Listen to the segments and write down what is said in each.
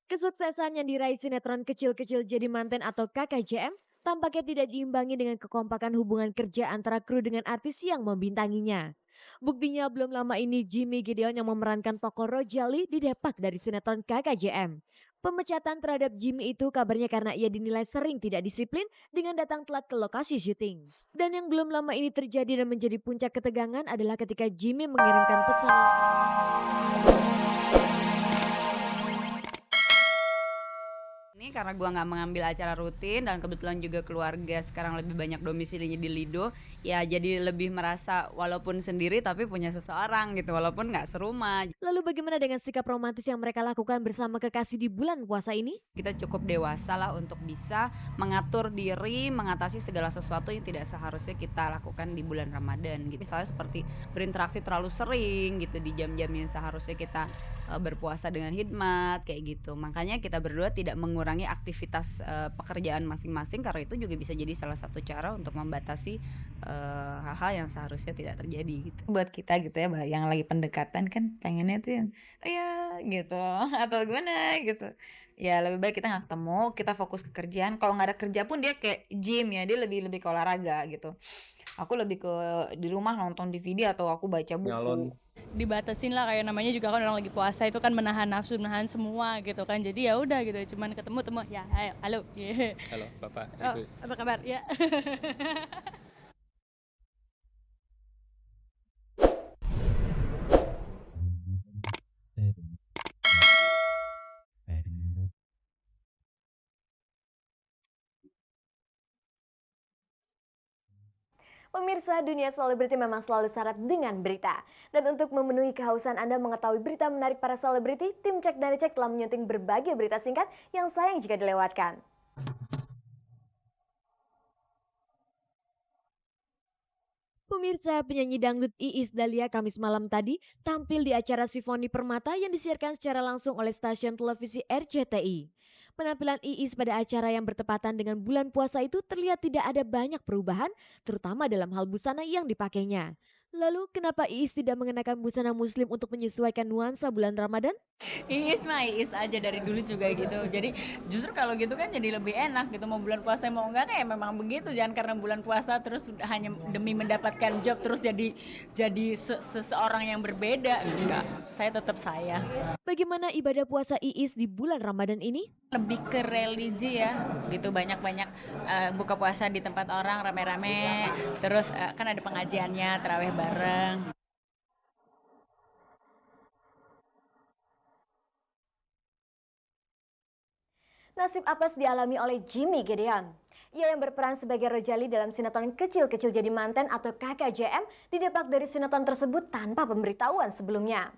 Kesuksesan yang diraih sinetron Kecil-Kecil Jadi Manten atau KKJM tampaknya tidak diimbangi dengan kekompakan hubungan kerja antara kru dengan artis yang membintanginya. Buktinya belum lama ini Jimmy Gideon yang memerankan tokoh Rojali didepak dari sinetron KKJM. Pemecatan terhadap Jimmy itu kabarnya karena ia dinilai sering tidak disiplin dengan datang telat ke lokasi syuting. Dan yang belum lama ini terjadi dan menjadi puncak ketegangan adalah ketika Jimmy mengirimkan pesan. Ini karena gua nggak mengambil acara rutin dan kebetulan juga keluarga sekarang lebih banyak domisilinya di Lido, ya jadi lebih merasa walaupun sendiri tapi punya seseorang gitu, walaupun nggak serumah. Lalu bagaimana dengan sikap romantis yang mereka lakukan bersama kekasih di bulan puasa ini? Kita cukup dewasa lah untuk bisa mengatur diri, mengatasi segala sesuatu yang tidak seharusnya kita lakukan di bulan Ramadan gitu. Misalnya seperti berinteraksi terlalu sering gitu di jam-jam yang seharusnya kita berpuasa dengan hikmat kayak gitu. Makanya kita berdua tidak mengurangi aktivitas pekerjaan masing-masing karena itu juga bisa jadi salah satu cara untuk membatasi hal-hal yang seharusnya tidak terjadi gitu. Buat kita gitu ya, yang lagi pendekatan kan pengennya tuh yang, "Oh ya," gitu, atau gimana gitu. Ya lebih baik kita nggak ketemu, kita fokus ke kerjaan. Kalau nggak ada kerja pun dia kayak gym ya, dia lebih lebih ke olahraga gitu. Aku lebih ke di rumah nonton DVD atau aku baca Nyalon. buku. Dibatasin lah, kayak namanya juga kan orang lagi puasa itu kan menahan nafsu, menahan semua gitu kan. Jadi ya udah gitu, cuman ketemu ya ayo halo. Halo Bapak, Oh, Ibu. apa kabar? Ya. Pemirsa, dunia selebriti memang selalu syarat dengan berita. Dan untuk memenuhi kehausan Anda mengetahui berita menarik para selebriti, tim Cek dan Cek telah menyunting berbagai berita singkat yang sayang jika dilewatkan. Pemirsa, penyanyi dangdut Iis Dahlia Kamis malam tadi tampil di acara Simfoni Permata yang disiarkan secara langsung oleh stasiun televisi RCTI. Penampilan Iis pada acara yang bertepatan dengan bulan puasa itu terlihat tidak ada banyak perubahan, terutama dalam hal busana yang dipakainya. Lalu, kenapa Iis tidak mengenakan busana muslim untuk menyesuaikan nuansa bulan Ramadan? Iis mah Iis aja dari dulu juga gitu. Jadi justru kalau gitu kan jadi lebih enak gitu. Mau bulan puasa mau enggak ya memang begitu. Jangan karena bulan puasa terus hanya demi mendapatkan job terus jadi seseorang yang berbeda. Enggak, saya tetap saya. Bagaimana ibadah puasa Iis di bulan Ramadan ini? Lebih ke religi ya gitu, banyak-banyak buka puasa di tempat orang rame-rame. Terus kan ada pengajiannya, tarawih bareng. Nasib apes dialami oleh Jimmy Gideon. Ia yang berperan sebagai Rojali dalam sinetron Kecil-Kecil Jadi Manten atau KKJM didepak dari sinetron tersebut tanpa pemberitahuan sebelumnya.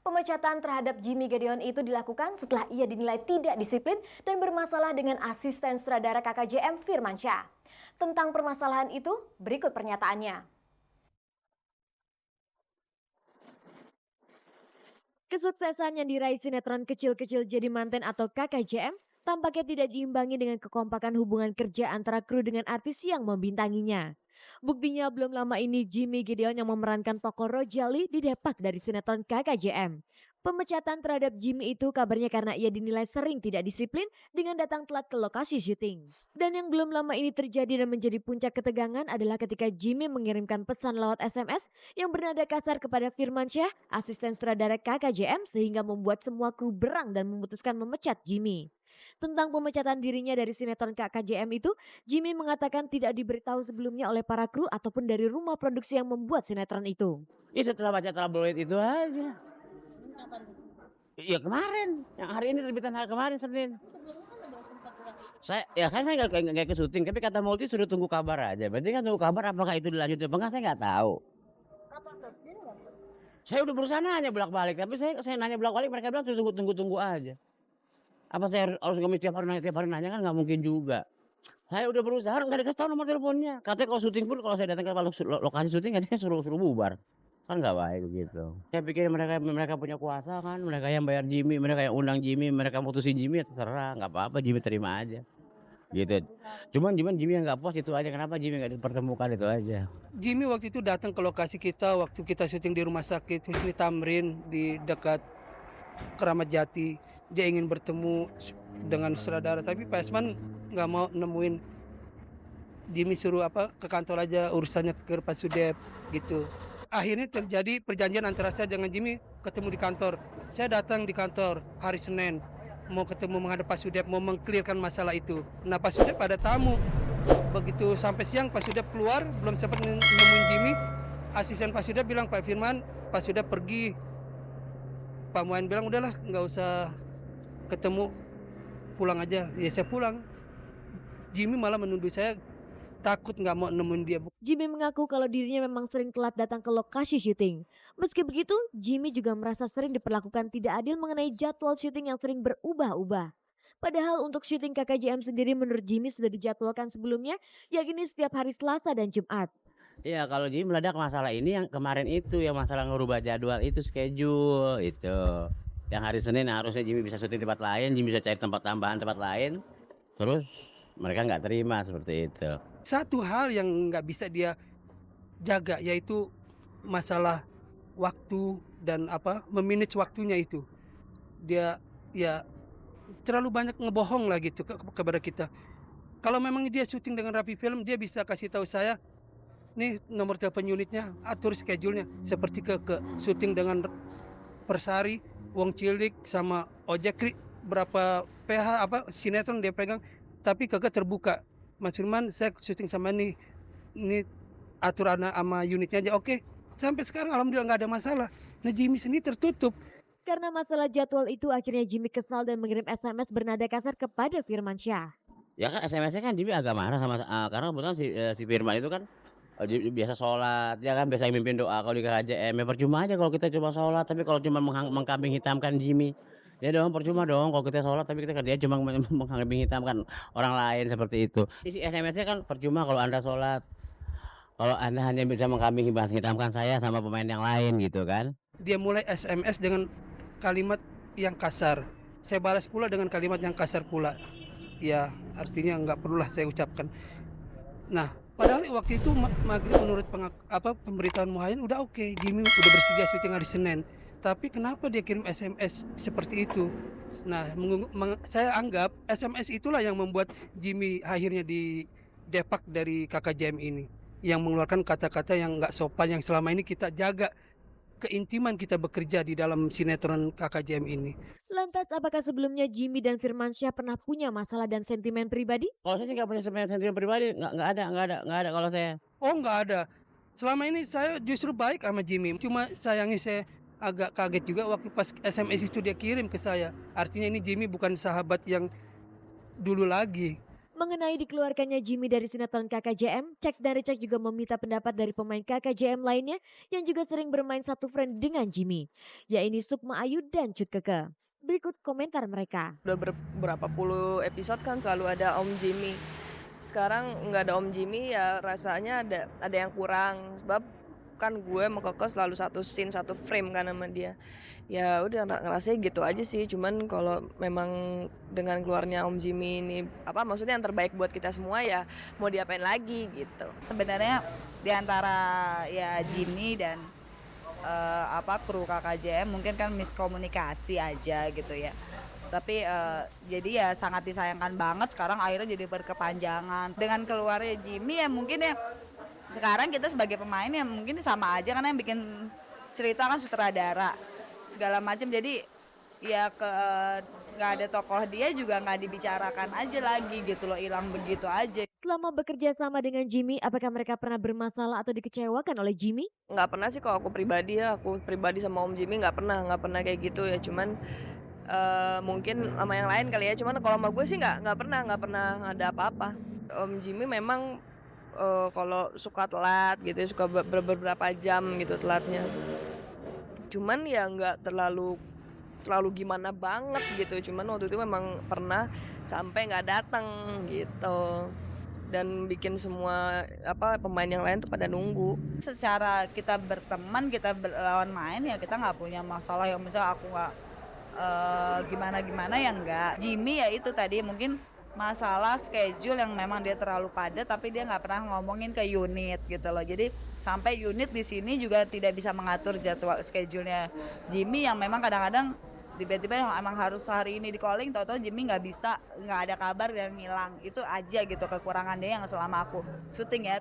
Pemecatan terhadap Jimmy Gideon itu dilakukan setelah ia dinilai tidak disiplin dan bermasalah dengan asisten sutradara KKJM Firmansyah. Tentang permasalahan itu, berikut pernyataannya. Kesuksesan yang diraih sinetron Kecil-Kecil Jadi Manten atau KKJM tampaknya tidak diimbangi dengan kekompakan hubungan kerja antara kru dengan artis yang membintanginya. Buktinya belum lama ini Jimmy Gideon yang memerankan tokoh Rojali didepak dari sinetron KKJM. Pemecatan terhadap Jimmy itu kabarnya karena ia dinilai sering tidak disiplin dengan datang telat ke lokasi syuting. Dan yang belum lama ini terjadi dan menjadi puncak ketegangan adalah ketika Jimmy mengirimkan pesan lewat SMS yang bernada kasar kepada Firmansyah, asisten sutradara KKJM, sehingga membuat semua kru berang dan memutuskan memecat Jimmy. Tentang pemecatan dirinya dari sinetron KKJM itu, Jimmy mengatakan tidak diberitahu sebelumnya oleh para kru ataupun dari rumah produksi yang membuat sinetron itu. Ya setelah baca tabloid itu aja. Iya kemarin, yang hari ini terbitan hari kemarin Senin. Saya nggak ke syuting, tapi kata Multi suruh tunggu kabar aja. Berarti kan tunggu kabar apakah itu dilanjut apa enggak saya nggak tahu. Saya udah berusaha nanya bolak-balik, tapi saya nanya bolak-balik mereka bilang tunggu aja. Apa saya harus ngemis tiap hari nanya kan nggak mungkin juga. Saya udah berusaha nggak dikasih tahu nomor teleponnya. Katanya kalau syuting pun kalau saya datang ke lokasi syuting katanya suruh bubar. Kan nggak baik begitu. Saya pikir mereka punya kuasa kan, mereka yang bayar Jimmy, mereka yang undang Jimmy, mereka mutusin Jimmy, terserah, nggak apa-apa Jimmy terima aja. Gitu. Cuman Jimmy yang nggak puas itu aja, kenapa Jimmy nggak dipertemukan itu aja. Jimmy waktu itu datang ke lokasi kita waktu kita syuting di rumah sakit Husni Tamrin di dekat Keramat Jati, dia ingin bertemu dengan sutradara, tapi Pak Esman nggak mau nemuin. Jimmy suruh ke kantor aja, urusannya ke Pak Sudep gitu. Akhirnya terjadi perjanjian antara saya dengan Jimmy ketemu di kantor. Saya datang di kantor hari Senin, mau ketemu menghadap Pak Sudep, mau mengklirkan masalah itu. Nah Pak Sudep ada tamu. Begitu sampai siang Pak Sudep keluar, belum sempat nemuin Jimmy. Asisten Pak Sudep bilang, Pak Firman, Pak Sudep pergi. Pak Muain bilang, udahlah nggak usah ketemu, pulang aja. Ya saya pulang. Jimmy malah menuduh saya takut nggak mau nemuin dia. Jimmy mengaku kalau dirinya memang sering telat datang ke lokasi syuting. Meski begitu, Jimmy juga merasa sering diperlakukan tidak adil mengenai jadwal syuting yang sering berubah-ubah. Padahal untuk syuting KKJM sendiri menurut Jimmy sudah dijadwalkan sebelumnya, yakni setiap hari Selasa dan Jumat. Iya, kalau Jimmy meledak masalah ini yang kemarin itu, yang masalah ngerubah jadwal itu, schedule itu. Yang hari Senin harusnya Jimmy bisa syuting tempat lain, Jimmy bisa cari tempat tambahan tempat lain. Terus mereka nggak terima seperti itu. Satu hal yang nggak bisa dia jaga yaitu masalah waktu dan memanage waktunya itu. Dia ya terlalu banyak ngebohong lah gitu kepada kita. Kalau memang dia syuting dengan Rapi Film, dia bisa kasih tahu saya, nih nomor telepon unitnya, atur schedule-nya. Seperti ke syuting dengan Persari, Wong Cilik sama Ojek, berapa PH sinetron dia pegang, tapi kagak terbuka. Mas Firman, saya syuting sama ini aturan sama unitnya aja. Oke, sampai sekarang alhamdulillah nggak ada masalah. Nah Jimmy sendiri tertutup. Karena masalah jadwal itu akhirnya Jimmy kesal dan mengirim SMS bernada kasar kepada Firmansyah. Ya kan SMS-nya kan Jimmy agak marah sama karena kebetulan si Firman itu kan biasa sholat, dia kan biasa mimpin doa kalau di KKJM. Ya percuma aja kalau kita cuma sholat, tapi kalau cuma mengkambing hitamkan Jimmy, ya dong percuma dong kalau kita sholat tapi kita kerja cuma mengkambing hitamkan orang lain seperti itu. Isi SMS-nya kan percuma kalau Anda sholat, kalau Anda hanya bisa mengkambing hitamkan saya sama pemain yang lain gitu kan. Dia mulai SMS dengan kalimat yang kasar. Saya balas pula dengan kalimat yang kasar pula. Ya artinya nggak perlulah saya ucapkan. Nah padahal waktu itu maghrib menurut pemberitaan Muhain udah oke. Jimmy udah bersedia syuting hari Senin. Tapi kenapa dia kirim SMS seperti itu? Nah saya anggap SMS itulah yang membuat Jimmy akhirnya didepak dari KKJM ini. Yang mengeluarkan kata-kata yang nggak sopan yang selama ini kita jaga keintiman kita bekerja di dalam sinetron KKJM ini. Lantas apakah sebelumnya Jimmy dan Firmansyah pernah punya masalah dan sentimen pribadi? Kalau saya sih nggak punya sentimen pribadi, nggak ada kalau saya. Oh nggak ada. Selama ini saya justru baik sama Jimmy. Cuma sayangnya saya agak kaget juga waktu pas SMS itu dia kirim ke saya. Artinya ini Jimmy bukan sahabat yang dulu lagi. Mengenai dikeluarkannya Jimmy dari sinetron KKJM, Cek dan Ricek juga meminta pendapat dari pemain KKJM lainnya yang juga sering bermain satu frame dengan Jimmy, yaitu Sukma Ayu dan Cut Keke. Berikut komentar mereka. Udah berapa puluh episode kan selalu ada Om Jimmy. Sekarang nggak ada Om Jimmy ya rasanya ada yang kurang, sebab kan gue sama Keke selalu satu scene satu frame kan sama dia. Ya udah ngerasanya gitu aja sih, cuman kalau memang dengan keluarnya Om Jimmy ini maksudnya yang terbaik buat kita semua ya mau diapain lagi gitu. Sebenarnya di antara ya Jimmy dan kru KKJM mungkin kan miskomunikasi aja gitu ya. Tapi jadi ya sangat disayangkan banget sekarang akhirnya jadi berkepanjangan. Dengan keluarnya Jimmy ya mungkin ya sekarang kita sebagai pemain ya mungkin sama aja karena yang bikin cerita kan sutradara segala macam, jadi ya nggak ada tokoh dia juga nggak dibicarakan aja lagi gitu loh, hilang begitu aja. Selama bekerja sama dengan Jimmy, apakah mereka pernah bermasalah atau dikecewakan oleh Jimmy? Nggak pernah sih kalau aku pribadi sama Om Jimmy nggak pernah kayak gitu ya, cuman mungkin sama yang lain kali ya, cuman kalau sama gue sih nggak pernah ada apa-apa. Om Jimmy memang kalau suka telat gitu ya, suka beberapa jam gitu telatnya. Cuman ya nggak terlalu gimana banget gitu. Cuman waktu itu memang pernah sampai nggak datang gitu. Dan bikin semua pemain yang lain tuh pada nunggu. Secara kita berteman, kita berlawan main ya kita nggak punya masalah yang misalnya aku nggak gimana ya enggak. Jimmy ya itu tadi mungkin masalah schedule yang memang dia terlalu padat tapi dia nggak pernah ngomongin ke unit gitu loh. Jadi sampai unit di sini juga tidak bisa mengatur jadwal schedule-nya Jimmy yang memang kadang-kadang Tiba-tiba emang harus hari ini di calling, tahu-tahu Jimmy nggak bisa, nggak ada kabar dan ngilang. Itu aja gitu kekurangan dia yang selama aku syuting ya.